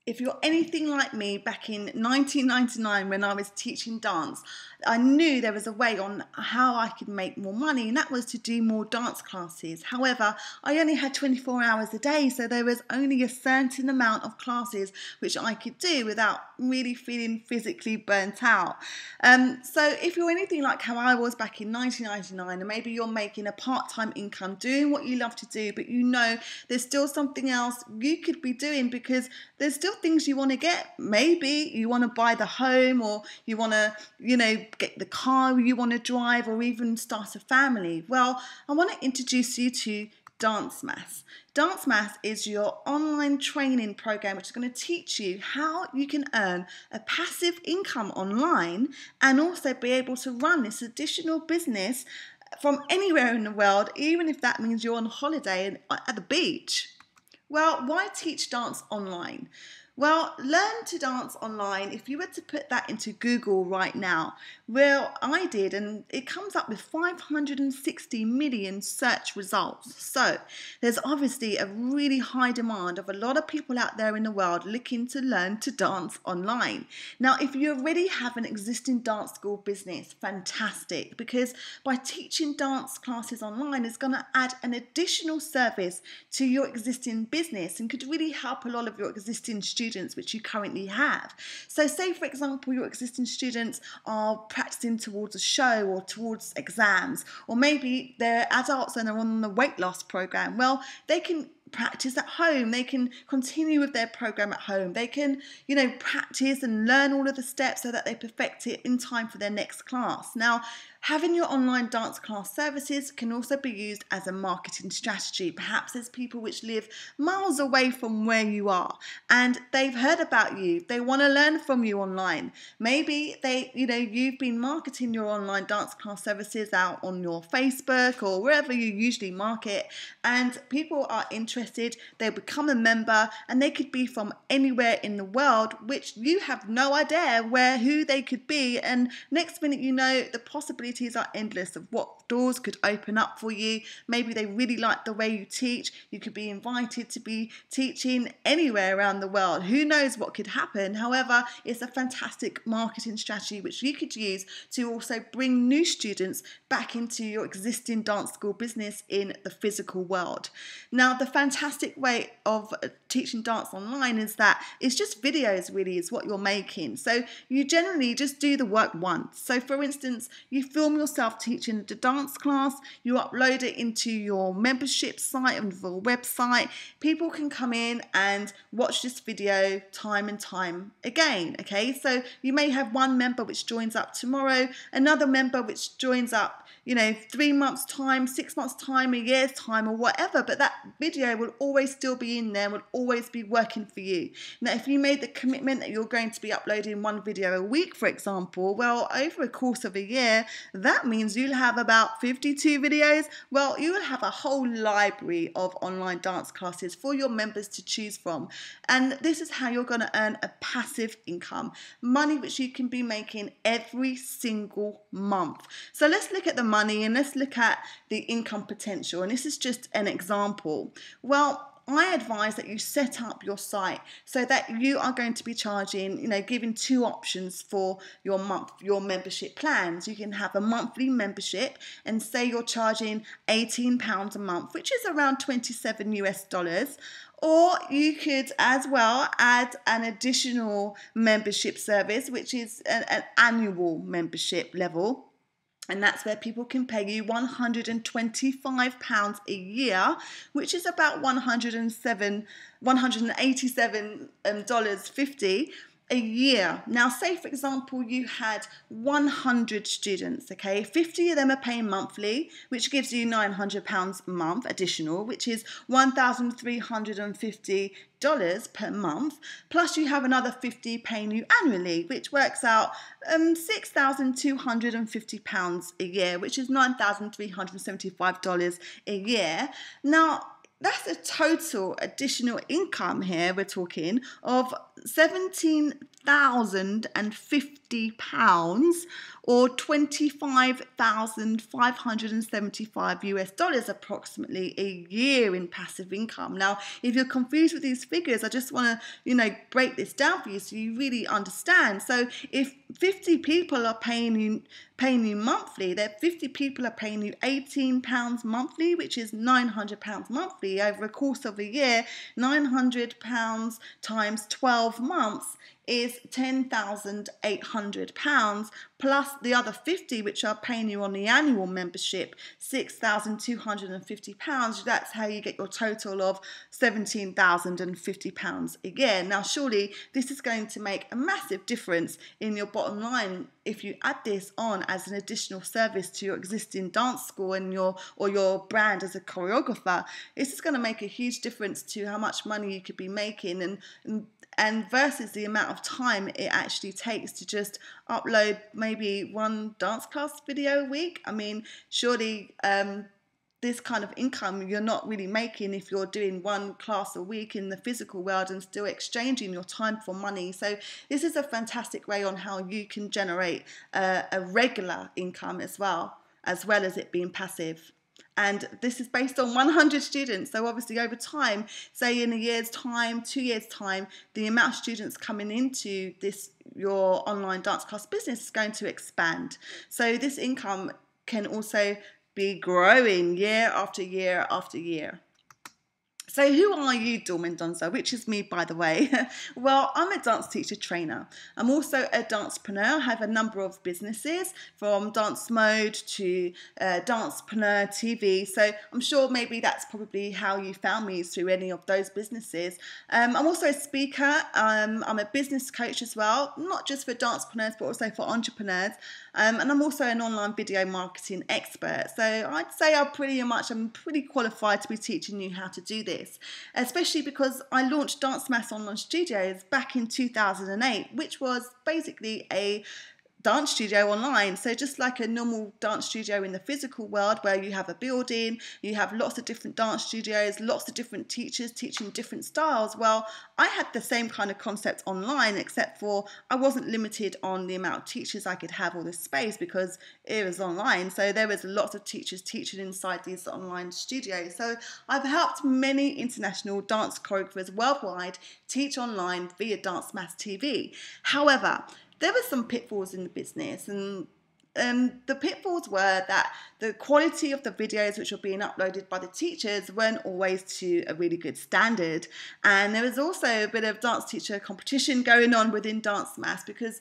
If you're anything like me, back in 1999 when I was teaching dance, I knew there was a way on how I could make more money, and that was to do more dance classes. However, I only had 24 hours a day, so there was only a certain amount of classes which I could do without really feeling physically burnt out. So if you're anything like how I was back in 1999, and maybe you're making a part-time income doing what you love to do, but you know there's still something else you could be doing because there's still things you want to get. Maybe you want to buy the home, or you want to, get the car you want to drive, or even start a family. Well, I want to introduce you to DanceMass. DanceMass is your online training program which is going to teach you how you can earn a passive income online and also be able to run this additional business from anywhere in the world, even if that means you're on holiday at the beach. Well, why teach dance online? Well, learn to dance online, if you were to put that into Google right now, well, I did, and it comes up with 560 million search results. So there's obviously a really high demand of a lot of people out there in the world looking to learn to dance online. Now, if you already have an existing dance school business, fantastic, because by teaching dance classes online is going to add an additional service to your existing business and could really help a lot of your existing students which you currently have. So say, for example, your existing students are practicing towards a show or towards exams, or maybe they're adults and they're on the weight loss program. Well, they can practice at home. They can continue with their program at home. They can, practice and learn all of the steps so that they perfect it in time for their next class. Now, having your online dance class services can also be used as a marketing strategy. Perhaps there's people which live miles away from where you are and they've heard about you. They want to learn from you online. Maybe you've been marketing your online dance class services out on your Facebook or wherever you usually market, and people are interested. They'll become a member and they could be from anywhere in the world, which you have no idea who they could be. And next minute, the possibilities are endless of what doors could open up for you. Maybe they really like the way you teach. You could be invited to be teaching anywhere around the world. Who knows what could happen? However, it's a fantastic marketing strategy which you could use to also bring new students back into your existing dance school business in the physical world. Now, the fantastic way of teaching dance online is that it's just videos, really, is what you're making. So you generally just do the work once. So for instance, you film yourself teaching the dance class, you upload it into your membership site and your website. People can come in and watch this video time and time again. Okay, so you may have one member which joins up tomorrow, another member which joins up 3 months time, 6 months time, a year's time, or whatever, but that video will always still be in there, will always be working for you. Now, if you made the commitment that you're going to be uploading one video a week, for example, well, over a course of a year, that means you'll have about 52 videos. Well, you will have a whole library of online dance classes for your members to choose from. And this is how you're going to earn a passive income, money which you can be making every single month. So let's look at the money and let's look at the income potential. And this is just an example. Well, I advise that you set up your site so that you are going to be charging, giving two options for your membership plans. You can have a monthly membership and say you're charging £18 a month, which is around $27 US. Or you could as well add an additional membership service, which is an annual membership level. And that's where people can pay you £125 a year, which is about $187.50 a year. Now, say, for example, you had 100 students, okay? 50 of them are paying monthly, which gives you £900 a month additional, which is $1,350 per month, plus you have another 50 paying you annually, which works out £6,250 a year, which is $9,375 a year. Now, that's a total additional income here, we're talking, of £17,050 £50 or $25,575 approximately a year in passive income. Now, if you're confused with these figures, I just want to, break this down for you so you really understand. So if 50 people are paying you monthly, that 50 people are paying you £18 monthly, which is £900 monthly over a course of a year. £900 times 12 months is £10,800 plus the other 50 which are paying you on the annual membership, £6,250. That's how you get your total of £17,050 a year. Now surely this is going to make a massive difference in your bottom line if you add this on as an additional service to your existing dance school and your brand as a choreographer. This is going to make a huge difference to how much money you could be making and versus the amount of time it actually takes to just upload maybe one dance class video a week. I mean, surely this kind of income you're not really making if you're doing one class a week in the physical world and still exchanging your time for money. So this is a fantastic way on how you can generate a regular income as well as it being passive. And this is based on 100 students. So obviously over time, say in a year's time, 2 years' time, the amount of students coming into your online dance class business is going to expand. So this income can also be growing year after year after year. So who are you, Dawn Mendonca? Which is me, by the way. Well, I'm a dance teacher trainer. I'm also a dancepreneur. I have a number of businesses from Dance Mode to Dancepreneur TV. So I'm sure maybe that's probably how you found me, through any of those businesses. I'm also a speaker. I'm a business coach as well, not just for dancepreneurs, but also for entrepreneurs. And I'm also an online video marketing expert. So I'd say I'm pretty qualified to be teaching you how to do this, especially because I launched DanceMass Online Studios back in 2008, which was basically a dance studio online. So just like a normal dance studio in the physical world where you have a building, you have lots of different dance studios, lots of different teachers teaching different styles. Well, I had the same kind of concept online, except for I wasn't limited on the amount of teachers I could have or the space because it was online. So there was lots of teachers teaching inside these online studios. So I've helped many international dance choreographers worldwide teach online via DanceMass TV. However, there were some pitfalls in the business, and the pitfalls were that the quality of the videos which were being uploaded by the teachers weren't always to a really good standard. And there was also a bit of dance teacher competition going on within DanceMass because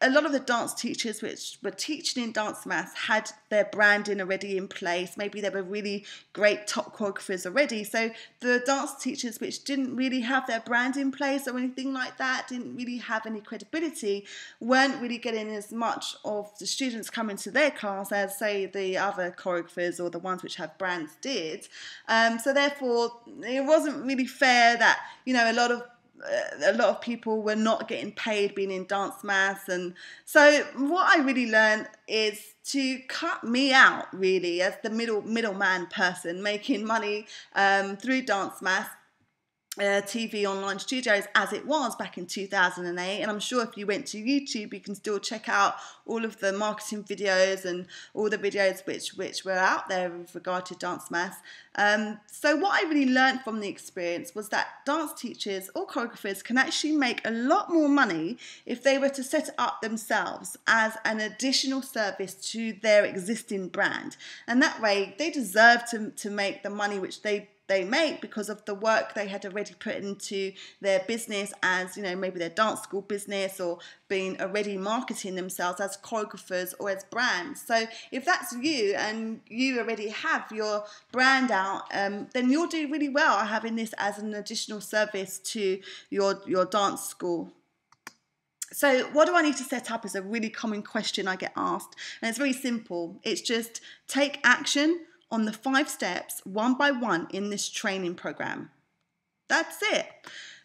a lot of the dance teachers which were teaching in DanceMass had their branding already in place. Maybe they were really great top choreographers already. So the dance teachers which didn't really have their brand in place or anything like that, didn't really have any credibility, weren't really getting as much of the students coming to their class as, say, the other choreographers or the ones which have brands did. So therefore, it wasn't really fair that, a lot of people were not getting paid being in DanceMass. And so what I really learned is to cut me out, really, as the middleman person making money through DanceMass TV online studios as it was back in 2008. And I'm sure if you went to YouTube, you can still check out all of the marketing videos and all the videos which were out there with regard to DanceMass. So what I really learned from the experience was that dance teachers or choreographers can actually make a lot more money if they were to set it up themselves as an additional service to their existing brand. And that way they deserve to make the money which they make because of the work they had already put into their business as, maybe their dance school business, or being already marketing themselves as choreographers or as brands. So if that's you and you already have your brand out, then you'll do really well having this as an additional service to your dance school. So what do I need to set up is a really common question I get asked, and it's very simple. It's just take action on the 5 steps one by one in this training program. That's it.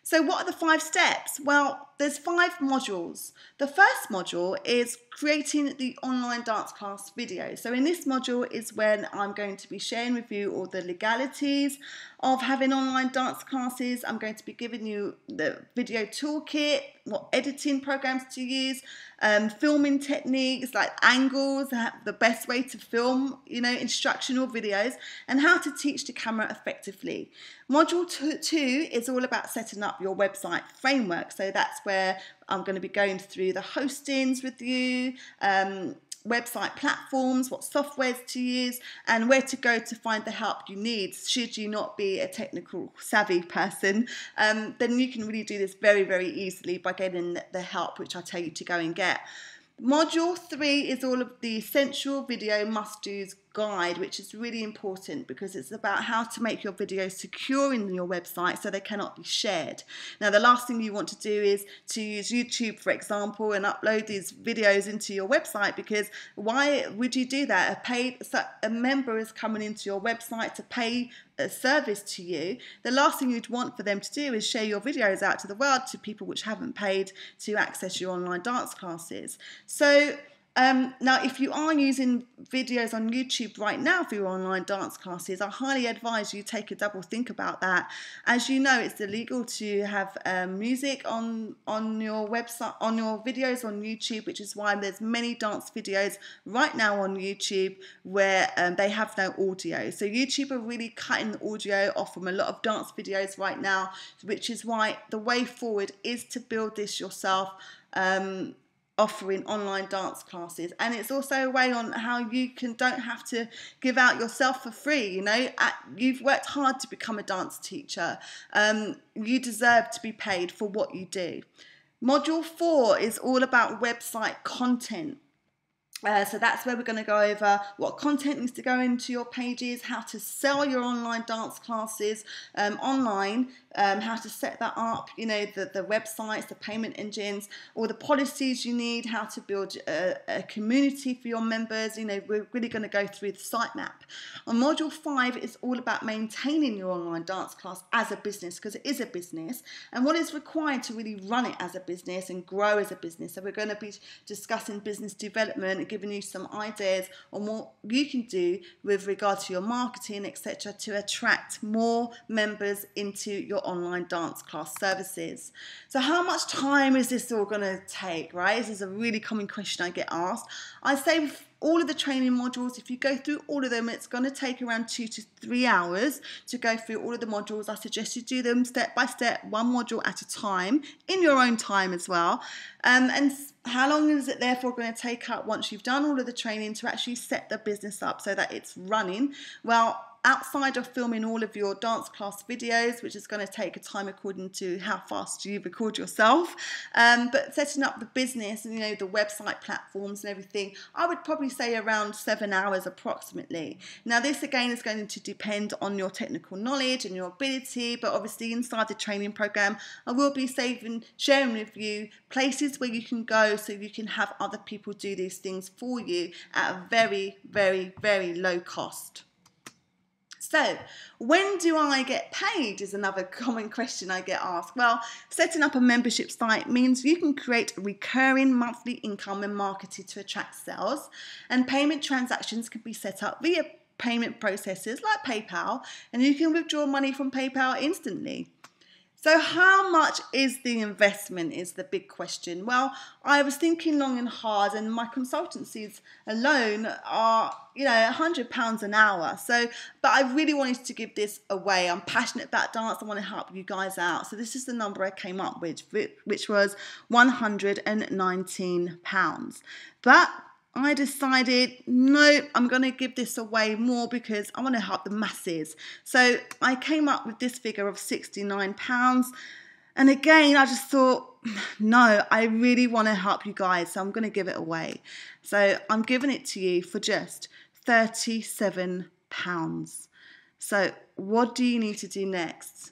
So what are the 5 steps? Well, there's 5 modules. The first module is creating the online dance class video. So in this module is when I'm going to be sharing with you all the legalities of having online dance classes. I'm going to be giving you the video toolkit, what editing programs to use, filming techniques like angles, the best way to film, instructional videos, and how to teach the camera effectively. Module 2 is all about setting up your website framework. So that's where I'm going to be going through the hostings with you, website platforms, what softwares to use, and where to go to find the help you need. Should you not be a technical savvy person, then you can really do this very, very easily by getting the help which I tell you to go and get. Module 3 is all of the essential video must-dos guide, which is really important because it's about how to make your videos secure in your website so they cannot be shared. Now, the last thing you want to do is to use YouTube, for example, and upload these videos into your website, because why would you do that? A member is coming into your website to pay a service to you. The last thing you'd want for them to do is share your videos out to the world, to people which haven't paid to access your online dance classes. So now, if you are using videos on YouTube right now for your online dance classes, I highly advise you take a double think about that. As you know, it's illegal to have music on your website, on your videos on YouTube, which is why there's many dance videos right now on YouTube where they have no audio. So YouTube are really cutting the audio off from a lot of dance videos right now, which is why the way forward is to build this yourself, offering online dance classes. And it's also a way on how you don't have to give out yourself for free. You've worked hard to become a dance teacher. You deserve to be paid for what you do. Module 4 is all about website content. So that's where we're going to go over what content needs to go into your pages, how to sell your online dance classes online, how to set that up, the websites, the payment engines, all the policies you need, how to build a community for your members. We're really going to go through the sitemap. On Module 5 is all about maintaining your online dance class as a business, because it is a business, and what is required to really run it as a business and grow as a business. So we're going to be discussing business development, giving you some ideas on what you can do with regard to your marketing, etc., to attract more members into your online dance class services. So how much time is this all going to take, right? This is a really common question I get asked. I say with all of the training modules, if you go through all of them, it's going to take around 2 to 3 hours to go through all of the modules. I suggest you do them step by step, one module at a time, in your own time as well. And how long is it therefore going to take up once you've done all of the training to actually set the business up so that it's running? Well, outside of filming all of your dance class videos, which is going to take a time according to how fast you record yourself, but setting up the business and the website platforms and everything, I would probably say around 7 hours approximately. Now this again is going to depend on your technical knowledge and your ability, but obviously inside the training program I will be sharing with you places where you can go so you can have other people do these things for you at a very, very, very low cost. So, when do I get paid is another common question I get asked. Well, setting up a membership site means you can create a recurring monthly income and market it to attract sales, and payment transactions can be set up via payment processors like PayPal, and you can withdraw money from PayPal instantly. So how much is the investment is the big question. Well, I was thinking long and hard, and my consultancies alone are, £100 an hour. So, but I really wanted to give this away. I'm passionate about dance. I want to help you guys out. So this is the number I came up with, which was £119. But I decided, no, I'm going to give this away more because I want to help the masses. So I came up with this figure of £69. And again, I just thought, no, I really want to help you guys, so I'm going to give it away. So I'm giving it to you for just £37. So what do you need to do next?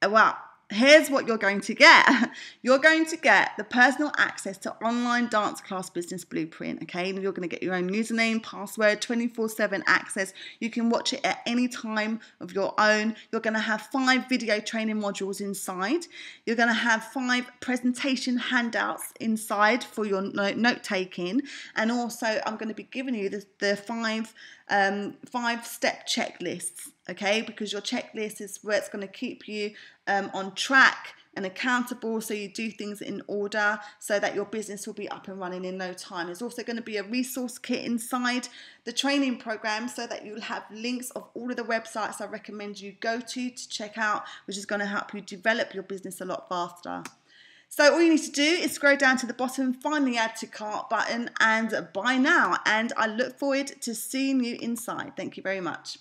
Well, here's what you're going to get. You're going to get the personal access to online dance class business blueprint, okay? And you're going to get your own username, password, 24/7 access. You can watch it at any time of your own. You're going to have 5 video training modules inside. You're going to have 5 presentation handouts inside for your note taking. And also I'm going to be giving you the 5-step checklists, okay? Because your checklist is where it's going to keep you on track and accountable, so you do things in order so that your business will be up and running in no time. There's also going to be a resource kit inside the training program so that you'll have links of all of the websites I recommend you go to check out, which is going to help you develop your business a lot faster. So all you need to do is scroll down to the bottom, find the add to cart button and buy now. And I look forward to seeing you inside. Thank you very much.